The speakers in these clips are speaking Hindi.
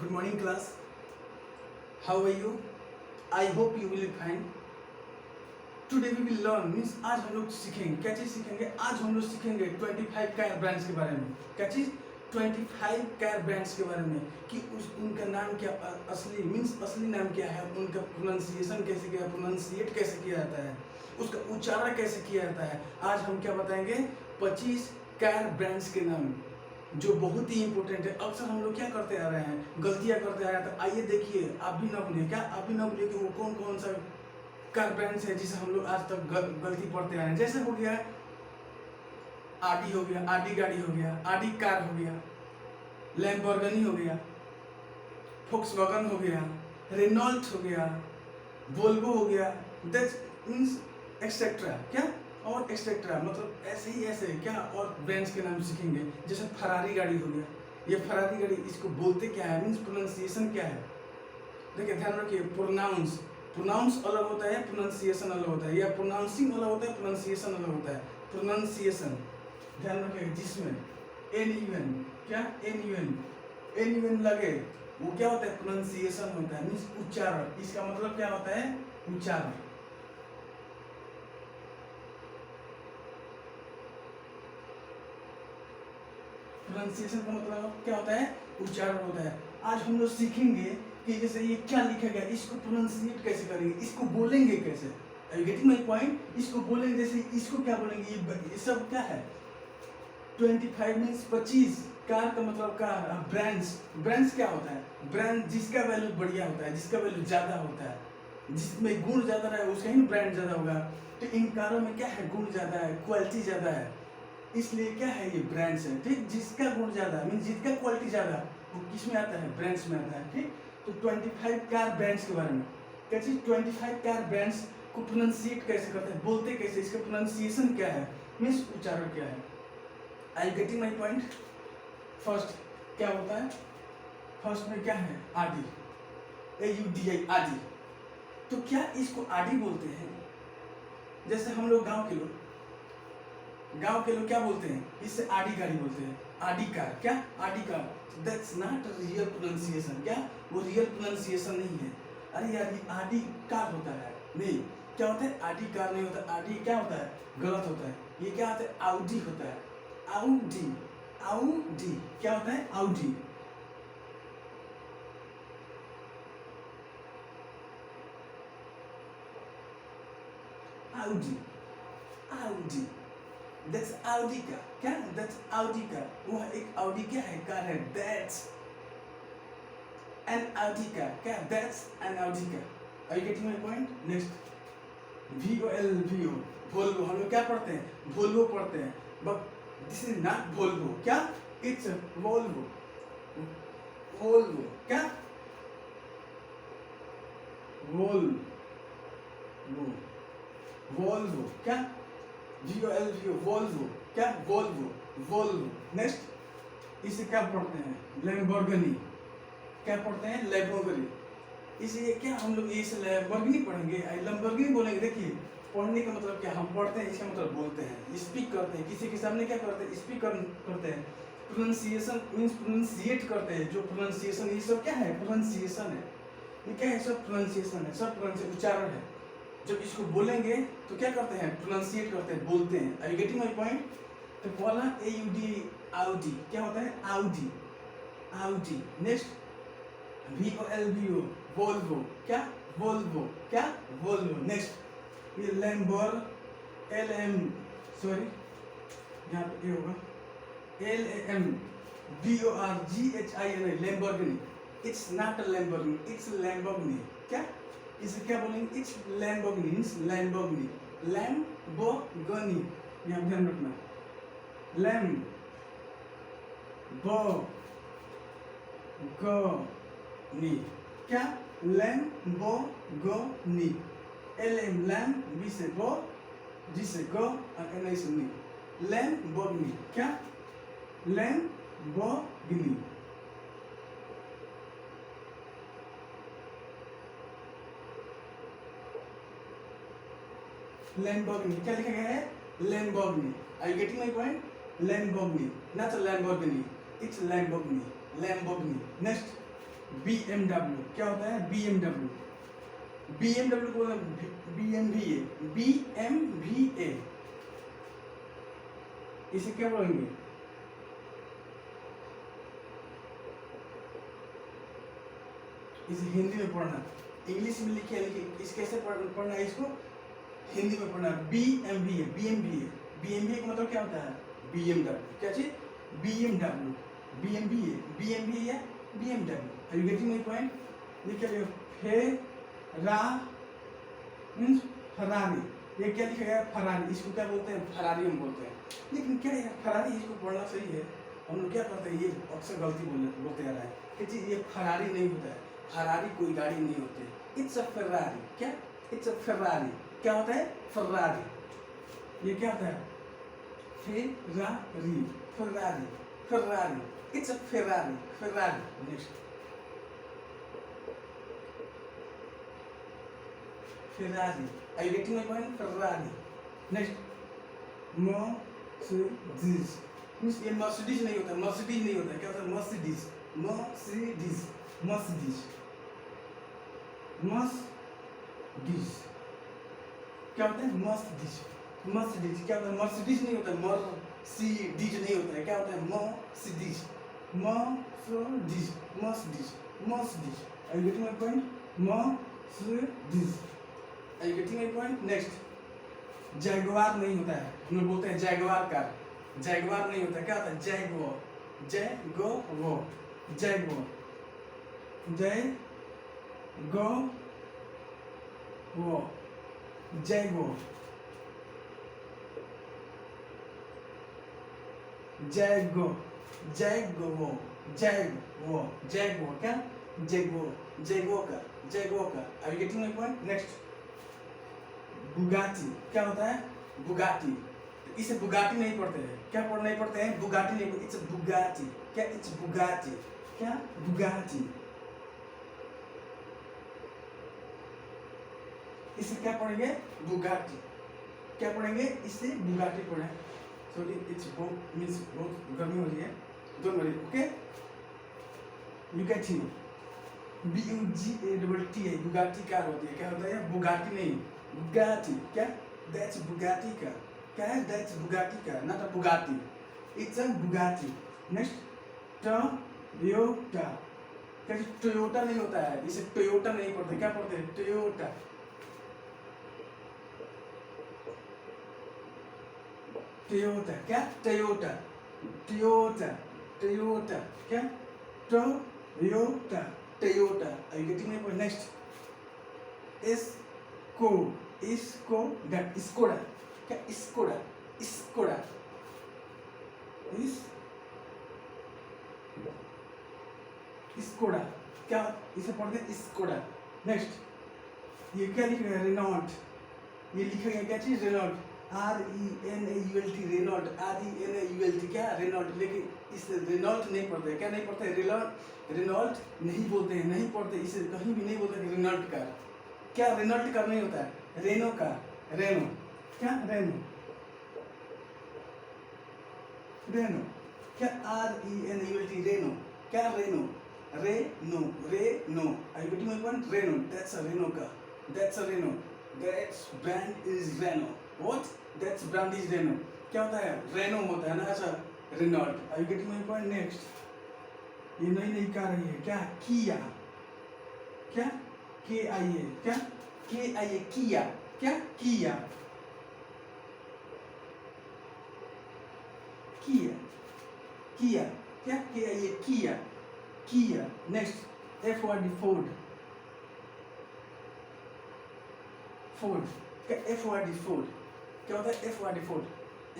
Good morning class. How are you? I hope you will be fine. Today we will learn means आज हम लोग सीखेंगे क्या चीज़ सीखेंगे। आज हम लोग सीखेंगे 25 कार ब्रांड्स के बारे में। क्या चीज़ 25 कार ब्रांड्स के बारे में कि उनका नाम क्या असली मीन्स असली नाम क्या है, उनका प्रोनाउंसिएशन कैसे किया, प्रोनाउंसिएट कैसे किया जाता है, उसका उच्चारण कैसे किया जाता है। आज हम क्या बताएंगे 25 कार ब्रांड्स के नाम जो बहुत ही इंपॉर्टेंट है। अक्सर हम लोग क्या करते आ रहे हैं, गलतियां करते आ रहे हैं। तो आइए देखिए, आप भी ना भूलिए क्या, आप भी ना भूलिए कि वो कौन कौन सा कार ब्रांड्स है जिसे हम लोग आज तक गलती पढ़ते आ रहे हैं। जैसे हो गया आडी, हो गया आडी गाड़ी, हो गया आडी कार, हो गया लैम्बोर्गिनी, हो गया फोक्सवैगन, हो गया रेनॉल्ट, हो गया वोल्वो, हो गया दैट मीन्स एक्सेट्रा क्या और एक्सेट्रा, मतलब ऐसे ही ऐसे क्या और ब्रांड्स के नाम सीखेंगे। जैसे फरारी गाड़ी हो गया, ये फरारी गाड़ी इसको बोलते क्या है मीन्स प्रोनाउंसिएशन क्या है। देखिए ध्यान रखिए, प्रोनाउंस अलग होता है, प्रोनाउंसिएशन अलग होता है, या प्रोनाउंसिंग अलग होता है, प्रोनाउंसिएशन अलग होता है। प्रोनाउंसिएशन ध्यान रखिए, जिसमें एन क्या एन लगे वो क्या होता है, प्रोनाउंसिएशन होता है मीन्स उच्चारण। इसका मतलब क्या होता है, उच्चारण। प्रोनाउंसिएशन का मतलब क्या होता है, उच्चारण होता है। आज हम लोग सीखेंगे कि जैसे ये क्या लिखा गया, इसको प्रोनाउंसिएट कैसे करेंगे, इसको बोलेंगे कैसे। Are you getting my point? इसको बोलेंगे, जैसे इसको क्या बोलेंगे, ये सब क्या है। 25 मीन्स 25, कार का मतलब कार। ब्रांड्स क्या होता है, ब्रांड जिसका वैल्यू बढ़िया होता है, जिसका वैल्यू ज्यादा होता है, जिसमें गुण ज्यादा रहे उसका ही ब्रांड ज्यादा होगा। तो इन कारों में क्या है, गुण ज्यादा है, क्वालिटी ज्यादा है, इसलिए क्या है ये ब्रांड्स है। ठीक, जिसका गुण ज्यादा मीन जिसका क्वालिटी ज्यादा वो किस में आता है, ब्रांड्स में आता है। ठीक, तो 25 कार ब्रांड्स के बारे में कैसे, 25 कार ब्रांड्स को प्रोनाउंसिएट कैसे करते हैं, बोलते कैसे, इसका प्रोनाउंसिएशन क्या है मीन्स उच्चारण क्या है। I you getting my point. First क्या होता है, फर्स्ट में क्या है, आदि, AUDI आदि। तो क्या इसको आदि बोलते हैं। जैसे हम लोग गांव के लोग क्या बोलते हैं, इससे आडी गाड़ी बोलते हैं, आडी कार क्या, आडी car. That's not real pronunciation, क्या वो रियल प्रोनाउंसिएशन नहीं है। अरे यार ये आडी कार होता है, नहीं क्या होता है, आडी कार नहीं होता, आडी क्या होता है, गलत होता है। ये क्या होता है, आउडी होता है, आउडी क्या होता है, आउडी। आउडी दैट्स आउडी का क्या, दैट्स आउडी का, वो एक आउडी क्या है, कार है। दैट्स एन आउडी का क्या, दैट्स एन आउडी का। Are you getting my point. Next VOLVO, Volvo. हम लोग क्या पढ़ते हैं, वोल्वो पढ़ते हैं, but this is not Volvo, क्या इट्स वोल्वो। वोल्वो क्या, वोल्वो क्या, VOLVO वोल्वो क्या, वोल्वो। नेक्स्ट इसे क्या पढ़ते हैं, लैम्बोर्गिनी। क्या पढ़ते हैं, लैम्बोर्गिनी। इसे क्या हम लोग इसे लैम्बोर्गिनी पढ़ेंगे, लैम्बोर्गिनी बोलेंगे। देखिए पढ़ने का मतलब क्या, हम पढ़ते हैं, इसका मतलब बोलते हैं, स्पीक करते हैं, किसी के सामने क्या करते हैं, स्पीक करते हैं। प्रोनाउंसिएशन मीन्स प्रोनाउंसिएट करते हैं। जो प्रोनाउंसिएशन, ये सब क्या है, प्रोनाउंसिएशन है। ये क्या है, सब प्रोनाउंसिएशन है, सब प्रोनाउंसिएशन उच्चारण है। जब इसको बोलेंगे तो क्या करते हैं, प्रोनाउंसिएट करते हैं, बोलते हैं। Are you getting my point. तो बोला AUD आउडी क्या होता है, आउडी। नेक्स्ट VOLVO वोल्वो क्या, वोल्वो। नेक्स्ट ये यहाँ पे ये होगा LAMBORGHINI, Lamborghini. It's not a Lamborghini, it's Lamborghini. क्या इसे क्या बोलेंगे, इट्स लैम्बोर्गिनी मीन्स लैम्बोर्गिनी। यहाँ ध्यान रखना, लैम्बोर्गिनी क्या, लैम्बोर्गिनी। लैम बी से बो, जी से गो और NI से नी, लैम्बोर्गिनी क्या, लैम्बोर्गिनी। लैम्बोर्गिनी क्या लिखा गया है, Lamborghini. Are you getting my point. Lamborghini not Lamborghini, it's Lamborghini. Next BMW क्या होता है? BMW BMW को BMWA BMWA इसे क्या बोलेंगे? इसे हिंदी में पढ़ना, इंग्लिश में लिखे इस कैसे पढ़ना है इसको? हिंदी में पढ़ना। BMWA BMWA BMWA का मतलब क्या होता है? BMW क्या चीज? BMW BMWA BMWA या BMW। Are you getting my point? लिख लियो फेरा मीन्स फरारी। ये क्या लिखा गया? फरारी। इसको क्या बोलते हैं? फरारी हम बोलते हैं। लेकिन क्या है फरारी? इसको पढ़ना सही है, हम लोग क्या करते हैं, ये अक्सर गलती बोलते आ रहा है कि जी ये फरारी नहीं होता है। फरारी कोई गाड़ी नहीं होती है, इट्स अ फरारी। क्या? It's a Ferrari. क्या होता है? फरारी। ये क्या होता है? Ferrari Ferrari Ferrari it's a Ferrari Ferrari. Next Ferrari. Are you getting my point? Ferrari. Next, Mercedes. Means ये Mercedes नहीं होता, Mercedes नहीं होता, क्या होता है? Mercedes, Mercedes, Mercedes, Mercedes, क्या होता है? Mercedes, Mercedes, क्या होता है? Mercedes नहीं होता, Mercedes नहीं होता है, क्या होता है? Mercedes, Mercedes, Mercedes, Mercedes. Are you getting my point? Mercedes. Are you getting my point? Next, Jaguar नहीं होता है, हम लोग बोलते हैं जैगवार कार। जैगवार नहीं होता है, क्या होता है? Jaguar Jaguar Jaguar Jaguar Jaguar Jaguar Jaguar Jaguar Jaguar क्या? जैगवार जैगवार का जैगवार का। Are you getting my point? Next, Bugatti क्या होता है? बुगाटी। इसे बुगाटी नहीं पढ़ते हैं, क्या पढ़ नहीं पढ़ते हैं? बुगाटी नहीं, इट्स बुगाटी। क्या? It's Bugatti. क्या? बुगाटी। इसे क्या पढ़ेंगे? बुगाटी। क्या पढ़ेंगे? इसे बुगाटी पढ़े। सॉरी इट्स बहुत मीन्स बहुत गर्मी हो रही है, don't worry, okay. You can see BUGATI Bugatti car होती है, क्या होता है? बुगाटी नहीं, बुगाटी। क्या? दैट्स बुगाटी का। क्या है? दैट्स बुगाटी का, not a Bugatti, it's a Bugatti. Next, Toyota. क्या? टोयोटा नहीं होता है, इसे टोयोटा नहीं पढ़ते, क्या पढ़ते हैं? टोयोटा। टोयोटा क्या? टोयोटा टोयोटा टोयोटा क्या? Toyota Toyota. Are you getting my point? Next, Skoda Skoda क्या? Skoda Skoda Skoda क्या? इसे पढ़ते हैं Skoda। नेक्स्ट, ये क्या लिखा है? रेनॉल्ट। ये लिखा गया क्या चीज? रेनॉल्ट RENAULT रेनॉल्ट RENAULT क्या? रेनॉल्ट। लेकिन इस रेनॉल्ट नहीं पढ़ते, क्या नहीं पढ़ते? रेनॉल्ट नहीं बोलते हैं, नहीं पढ़ते, इसे कहीं भी नहीं बोलते कि रेनॉल्ट कार। क्या? रेनॉल्ट कार नहीं होता है, रेनो कार। रेनो क्या? रेनो रेनो क्या? RENAULT रेनो क्या? Reno Reno Reno. Are you getting my point? Renault, that's a Renault car, that's a Renault, that's brand is Renault. What? That's brand is Renault। क्या होता है? Renault होता है ना, ऐसा Renault। Are you getting my point? Next, ये नई नई कार आई है, क्या? किया। क्या? KIA क्या? KIA किया क्या? किया किया किया क्या? KIA किया किया। नेक्स्ट, FORD फोर्ड फोर्ड क्या? FORD फोर्ड क्या होता है? FORD Ford.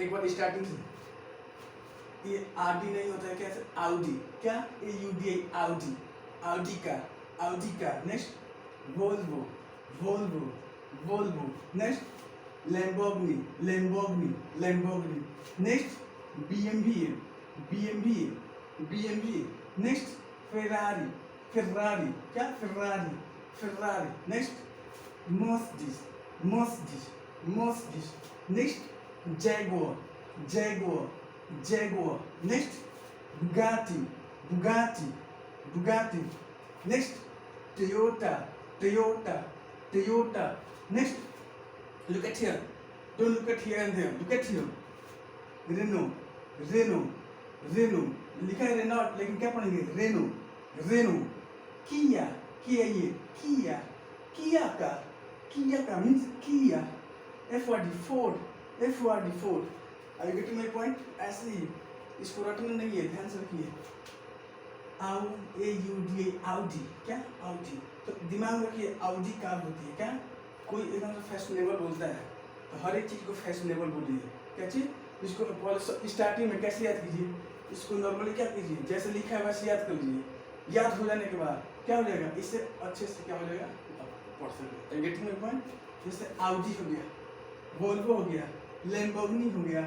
एक बार स्टार्टिंग से, ये RD नहीं होता है, कैसे? आउडी क्या? AUDI आउडी आउडी का। Next, Volvo Volvo Volvo. Next, Lamborghini. Next, BMW। Next, Ferrari क्या? Ferrari. Next, Mercedes. Next, Jaguar. Next, Bugatti. Next, Toyota, Toyota, Toyota. Next, look at here. Don't look at here and there. Look at here. Renault, Renault, Renault. लिखा है रेनॉल्ट, लेकिन क्या पढ़ेंगे? Renault, Renault. किया, किया ये, किया, किया का मीन्स किया. F word Ford, F word Ford. Are you getting my point? ऐसे ही इसको रटना नहीं है, ध्यान से रखिए. AUDA, Audi. क्या? Audi. तो दिमाग में रखिए, Audi कार होती है. क्या? कोई एकदम से फैशनेबल बोलता है, तो हर एक चीज को फैशनेबल बोलिए. क्या चीज? इसको स्टार्टिंग में कैसे याद कीजिए? इसको नॉर्मली क्या कीजिए, जैसे लिखा है वैसे याद कर लीजिए. याद हो जाने के बाद क्या हो जाएगा? इससे अच्छे से क्या हो जाएगा? पढ़ सकते. Getting my point? जैसे Audi हो गया, वोल्वो हो गया, लैम्बोर्गिनी हो गया,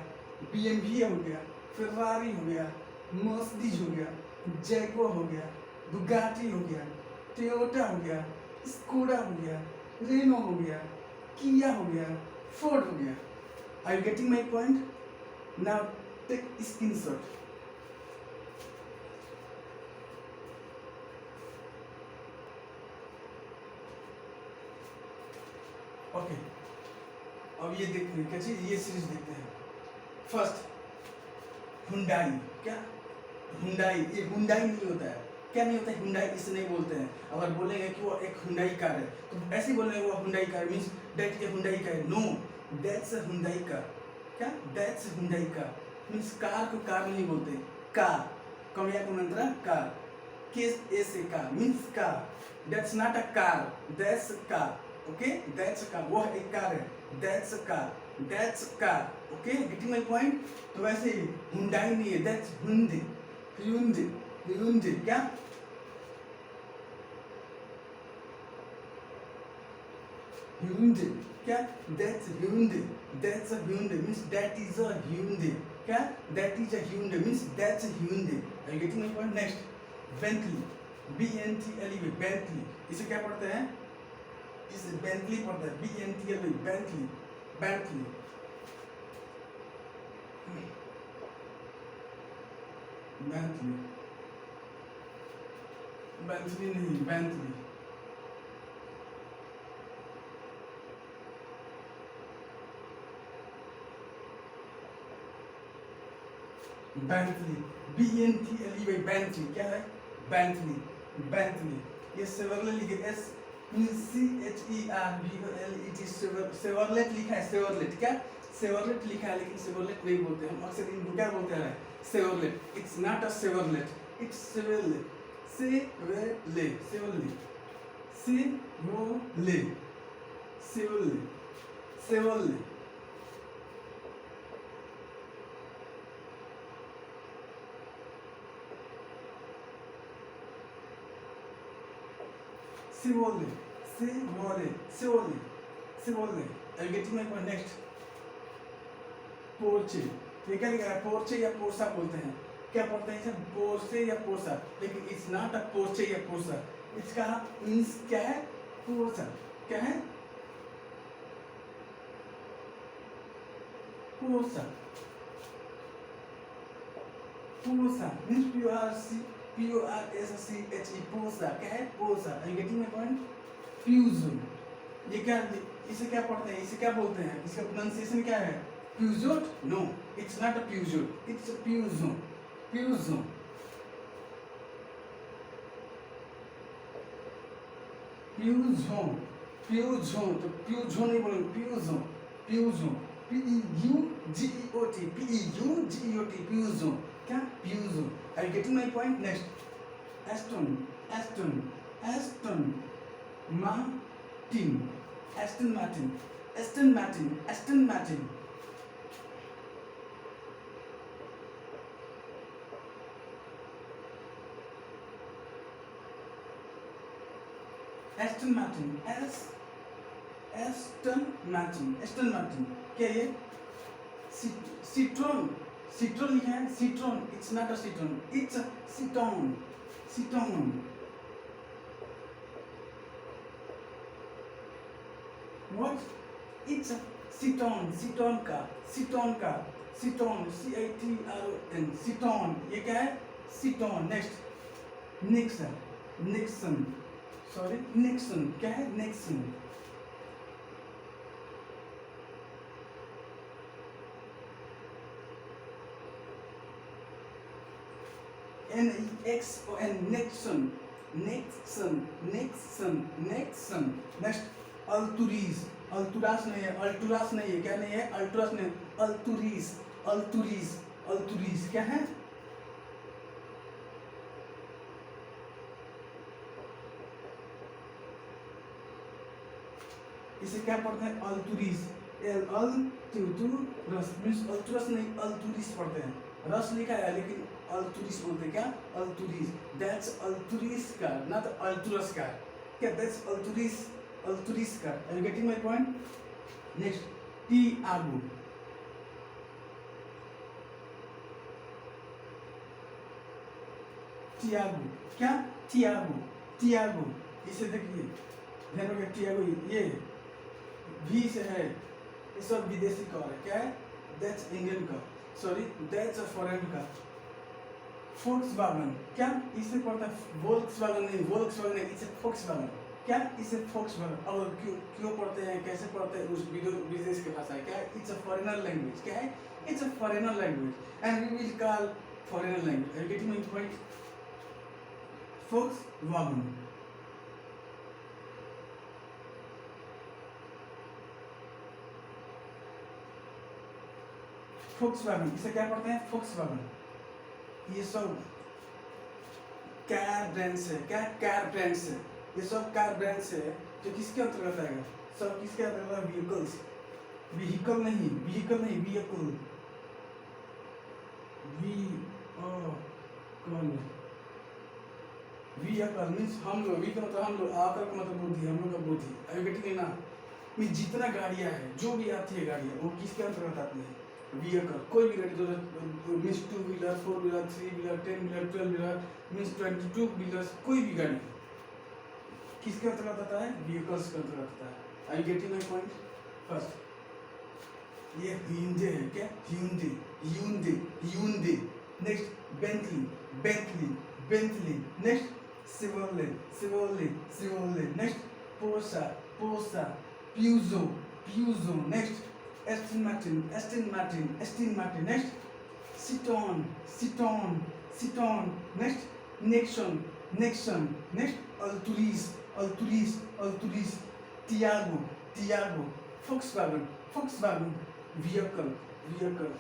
BMW हो गया, फेरारी हो गया, मर्सिडीज हो गया, जैगुआर हो गया, बुगाटी हो गया, टोयोटा हो गया, स्कोडा हो गया, रेनो हो गया, किया हो गया, फोर्ड हो गया. Are you getting my point? Now take screenshot. Okay, अब ये देखते हैं क्या चीज, ये सीरीज देखते हैं. First Hyundai. क्या? हुंडई. ये हुंडई नहीं होता है. क्या नहीं होता है? हुंडई इसे नहीं बोलते हैं. अगर बोलेंगे कि वो एक हुंडई कार है, तो ऐसे ही बोलेंगे वो Hyundai car means that a Hyundai car. No, that's a Hyundai car. क्या? That's Hyundai car means car को कार नहीं बोलते. कार कमिया को मंत्रा कार. केस ऐसे car means car. That's not a car, that's car. Okay, that's a car. वो एक कार है. That's a car, that's a car. Okay, getting my point? तो वैसे ही हुंडई नहीं है, दैट्स हुंडई. Hyundai, Hyundai. क्या? Hyundai. क्या? That's Hyundai. That's a Hyundai means that is a Hyundai. क्या? That is a Hyundai means that's a Hyundai. Are you getting my point? Next, Bentley. BNTLE. Bentley. इसे क्या पढ़ते हैं? इसे Bentley पढ़ते हैं. BNTLE. Bentley. Bentley. Bentley. Bentley नहीं, Bentley. Bentley, BNTLE. Bentley. क्या है? Bentley, Bentley. ये सेवर्लेट लिखे, S मीन्स CHERVOLET. सेवर्लेट लिखा है. सेवर्लेट. क्या? सेवर्लेट लिखा है, लेकिन सेवर्लेट नहीं बोलते हम. अक्सर इनको क्या बोलते हैं? Chevrolet. It's not a Chevrolet, it's Chevrolet. Chevrolet, Chevrolet, Chevrolet, Chevrolet, Chevrolet. Chevrolet, Chevrolet, Chevrolet, Chevrolet. Are you getting my point? Next, Porsche. ये क्या लिखा है? Porsche या Porsche बोलते हैं. क्या पढ़ते हैं इसे? Porsche या Porsche. लेकिन it's not a Porsche या Porsche. इसका means क्या है? Porsche. क्या है? Porsche. Porsche means PORSCHE. Porsche. क्या है? Porsche. Are you getting my point? Peugeot. ये क्या? इसे क्या पढ़ते हैं? इसे क्या बोलते हैं? इसका प्रोनाउंसिएशन क्या है? Peugeot? No, it's not a Peugeot. It's a Peugeot. Peugeot. Peugeot. Peugeot. तो Peugeot नहीं बोलेंगे. Peugeot. Peugeot. PEUGEOT. PEUGEOT. Peugeot. क्या? Peugeot. Are you getting my point? Next, Aston. Aston. Aston Martin. Aston Martin. Aston Martin. Aston Martin. Aston Martin. Aston Martin. Aston Martin. क्या ये? Citroen. Citroen लिखा है. Citroen. It's not a Citroen. It's a Citroen. Citroen. What? It's a Citroen. Citroen car. Citroen car. Citroen. CITRON. Citroen. ये क्या है? Citroen. Next. Nexon. Nexon, sorry Nexon, क्या है Nexon, NEXON, Nexon, Nexon, Nexon, Nexon. Next Altroz, Altroz नहीं है, अल्टुरास नहीं है, क्या नहीं है, अल्टुरास नहीं, अल्तुरीज, अल्तुरीज, अल्तुरीज क्या है, इसे क्या पढ़ते हैं, अल्तुरीज, अल्तुरस मीन्स अल्तुरस नहीं, अल्तुरीज पढ़ते हैं, रस लिखा है लेकिन अल्तुरीज बोलते हैं, क्या Altroz, that's Altroz car, not Altroz car, क्या that's Altroz, Altroz car, are you getting my point. Next Tiago, Tiago, क्या टियागो, टियागो, इसे देखिए ध्यान रखिए, टियागो ये भी से है, ये सब विदेशी कार है, क्या है, that's Indian car, sorry that's a foreign car. Volkswagen, क्या इसे पढ़ता है वोल्क्सवैगन नहीं, वोल्क्सवैगन नहीं, इसे फोक्सवैगन, क्या इसे फोक्सवैगन, और क्यों क्यों पढ़ते हैं, कैसे पढ़ते हैं, उस विदेश की भाषा है, क्या है, इट्स अ फॉरेनर लैंग्वेज, क्या है, it's a foreigner language and we will call foreigner language, are you getting my point. Volkswagen, Volkswagen, इसे क्या पढ़ते हैं, फोक्सवैगन, ये सब कार ब्रांड्स है, क्या कार ब्रांड्स है, ये सब कार ब्रांड्स है जो किसके अंतर्गत आएगा, सब किसके अंतर्गत, व्हीकल्स, व्हीकल नहीं, व्हीकल नहीं, व्हीकल, वी कौन, व्हीकल मीन्स हम लोग, वी का मतलब हम लोग, आकर का मतलब बुद्धि, हम लोग का बुद्धि, आर यू गेटिंग ना, मीन्स जितना गाड़ियाँ हैं, जो भी आती है गाड़ियाँ, वो किसके अंतर्गत आती है, व्हीकल, कोई भी गाड़ी जो means 2 wheeler, 4 wheeler, 3 wheeler, 10 wheeler, 12 wheeler means 22 wheelers, कोई भी गाड़ी किसके अंतर्गत आता है, व्हीकल्स के अंतर्गत आता है, I getting my point. First ये hyundai है, क्या hyundai, hyundai, hyundai, next Bentley, Bentley, Bentley, next Chevrolet, Chevrolet, Chevrolet, next Porsche, Porsche, Peugeot, Peugeot, next Aston Martin, Aston Martin, Aston Martin, next Citroen, Citroen, Citroen, next Nexon, Nexon, next Altroz, Altroz, Altroz, Tiago, Tiago, Volkswagen, Volkswagen, vehicle, vehicle,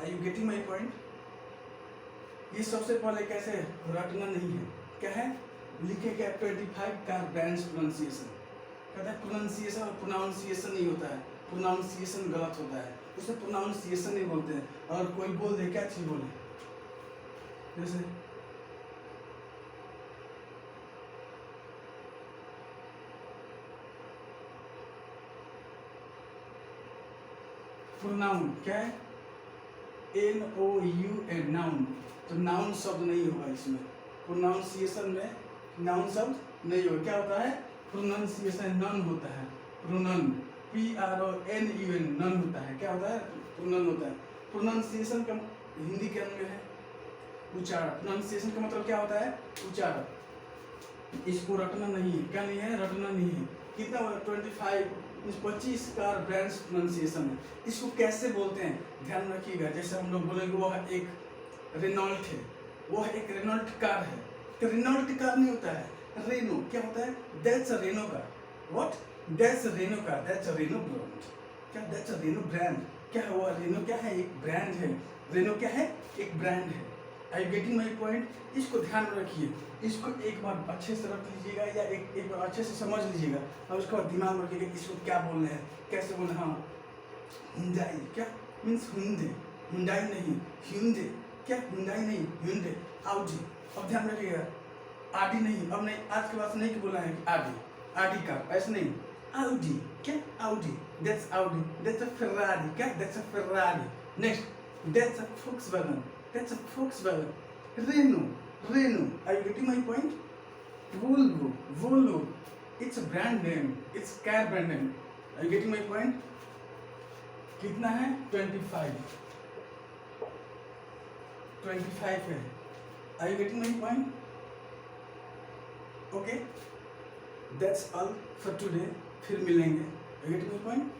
are you getting my point. ये सबसे पहले कैसे रटना नहीं है, क्या है, लिखे क्या 25 का ब्रांड्स प्रोनाउंसिएशन, कहता है प्रोनाउंसिएशन और प्रोनाउंसिएशन नहीं होता है, प्रोनाउंसिएशन गलत होता है, उसे प्रोनाउंसिएशन नहीं बोलते हैं, और कोई बोल दे क्या चीज बोले, जैसे प्रोनाउन, क्या है, NOUN, नाउन, तो नाउन शब्द नहीं होगा इसमें, प्रोनाउंसिएशन में नाउन शब्द नहीं होगा, क्या होता है, प्रोनाउंसिएशन नन होता है, प्रोनन, PRONUN, नन होता है, क्या होता है, प्रोनन होता है। प्रोनाउंसिएशन का हिंदी के अंदर है उच्चारण, प्रोनाउंसिएशन का मतलब क्या होता है, उच्चारण, इसको रटना नहीं है, क्या नहीं है, रटना नहीं है, कितना 25 का ब्रांड्स प्रोनाउंसिएशन है, इसको कैसे बोलते हैं ध्यान रखिएगा, जैसे हम लोग बोलेंगे वो एक रेनॉल्ट है, वो एक रेनॉल्ट कार है, तो रेनॉल्ट कार नहीं होता है, रेनो, क्या होता है, that's a Renault car, what, that's a Renault car, that's a Renault brand, क्या दैट्स अ रेनो ब्रांड, क्या है वो, रेनो क्या है, एक ब्रांड है, रेनो क्या है, एक ब्रांड है, आई गेटिंग माई पॉइंट। इसको ध्यान में रखिए, इसको एक बार अच्छे से रख लीजिएगा या एक बार अच्छे से समझ लीजिएगा, और उसके बाद दिमाग में रखिएगा इसको क्या बोलना है, कैसे बोलना है। हाँ, हुंडई, क्या मीन्स हुंडे, हुंडई नहीं ह्यूंडे, क्या हुंडई नहीं ह्यूंडे, आउडी, अब ध्यान रखिएगा, आडी नहीं, अब नहीं, आज के बाद नहीं बोला है कि आडी, आडी का ऐसे नहीं, आउडी, क्या Audi, that's Audi, that's a Ferrari, क्या that's a Ferrari, next that's a Volkswagen, that's a Volkswagen, Renault, Renault, are you getting my point? Volvo, Volvo, it's a brand name, it's car brand name, are you getting my point? कितना है 25, 25 है, are you getting my point? Okay, that's all for today. फिर मिलेंगे। Gate my point.